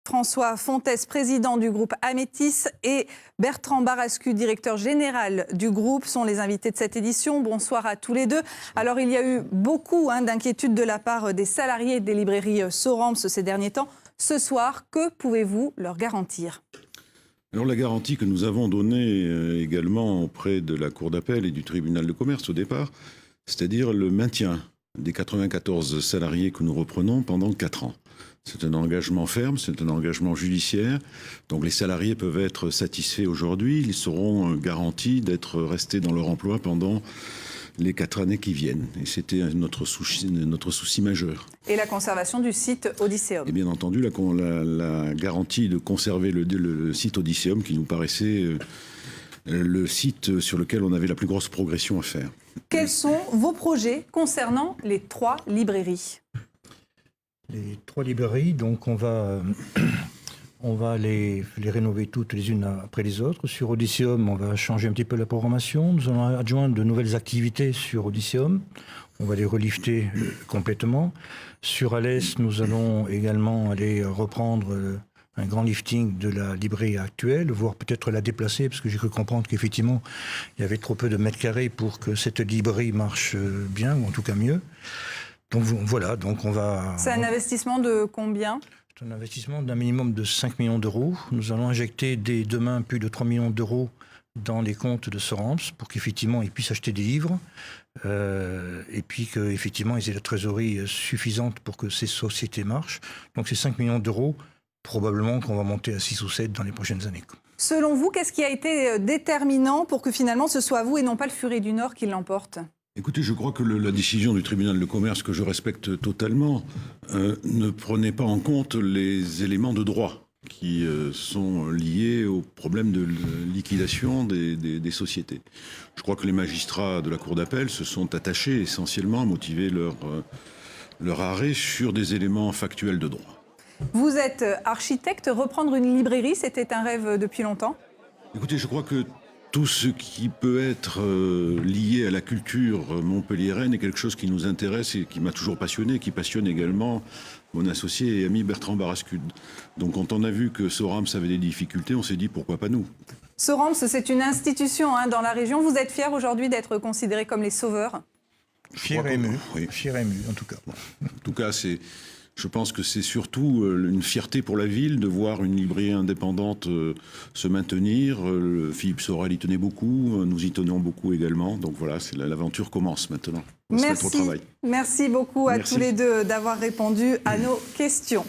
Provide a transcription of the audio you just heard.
François Fontès, président du groupe Amétis, et Bertrand Barascu, directeur général du groupe, sont les invités de cette édition. Bonsoir à tous les deux. Alors, il y a eu beaucoup d'inquiétudes de la part des salariés des librairies Soramps ces derniers temps. Ce soir, que pouvez-vous leur garantir ? Alors la garantie que nous avons donnée également auprès de la Cour d'appel et du tribunal de commerce au départ, c'est-à-dire le maintien des 94 salariés que nous reprenons pendant 4 ans. C'est un engagement ferme, c'est un engagement judiciaire. Donc les salariés peuvent être satisfaits aujourd'hui. Ils seront garantis d'être restés dans leur emploi pendant les 4 années qui viennent. Et c'était notre souci majeur. Et la conservation du site Odysseum. Et bien entendu, la garantie de conserver le site Odysseum qui nous paraissait le site sur lequel on avait la plus grosse progression à faire. Quels sont vos projets concernant les 3 librairies ? Les 3 librairies, donc on va les rénover toutes les unes après les autres. Sur Odysseum, on va changer un petit peu la programmation. Nous allons adjoindre de nouvelles activités sur Odysseum. On va les relifter complètement. Sur Alès, nous allons également aller reprendre un grand lifting de la librairie actuelle, voire peut-être la déplacer, parce que j'ai cru comprendre qu'effectivement, il y avait trop peu de mètres carrés pour que cette librairie marche bien, ou en tout cas mieux. Donc voilà, donc on va... C'est un investissement de combien ? C'est un investissement d'un minimum de 5 millions d'euros. Nous allons injecter dès demain plus de 3 millions d'euros dans les comptes de Soramps pour qu'effectivement ils puissent acheter des livres et puis qu'effectivement ils aient la trésorerie suffisante pour que ces sociétés marchent. Donc c'est 5 millions d'euros, probablement qu'on va monter à 6 ou 7 dans les prochaines années. Selon vous, qu'est-ce qui a été déterminant pour que finalement ce soit vous et non pas le Furet du Nord qui l'emporte ? Écoutez, je crois que la décision du tribunal de commerce, que je respecte totalement, ne prenait pas en compte les éléments de droit qui sont liés au problème de liquidation des sociétés. Je crois que les magistrats de la Cour d'appel se sont attachés essentiellement à motiver leur arrêt sur des éléments factuels de droit. Vous êtes architecte, reprendre une librairie, c'était un rêve depuis longtemps ? Écoutez, je crois que tout ce qui peut être lié à la culture montpelliéraine est quelque chose qui nous intéresse et qui m'a toujours passionné, qui passionne également mon associé et ami Bertrand Barascu. Donc quand on a vu que Soramps avait des difficultés, on s'est dit pourquoi pas nous. Soramps, c'est une institution dans la région. Vous êtes fiers aujourd'hui d'être considérés comme les sauveurs ? Fier et ému, oui. Fier et ému en tout cas. En tout cas, je pense que c'est surtout une fierté pour la ville de voir une librairie indépendante se maintenir. Philippe Sorel y tenait beaucoup, nous y tenons beaucoup également. Donc voilà, l'aventure commence maintenant. On se met au travail. Merci beaucoup à tous les deux d'avoir répondu à nos questions.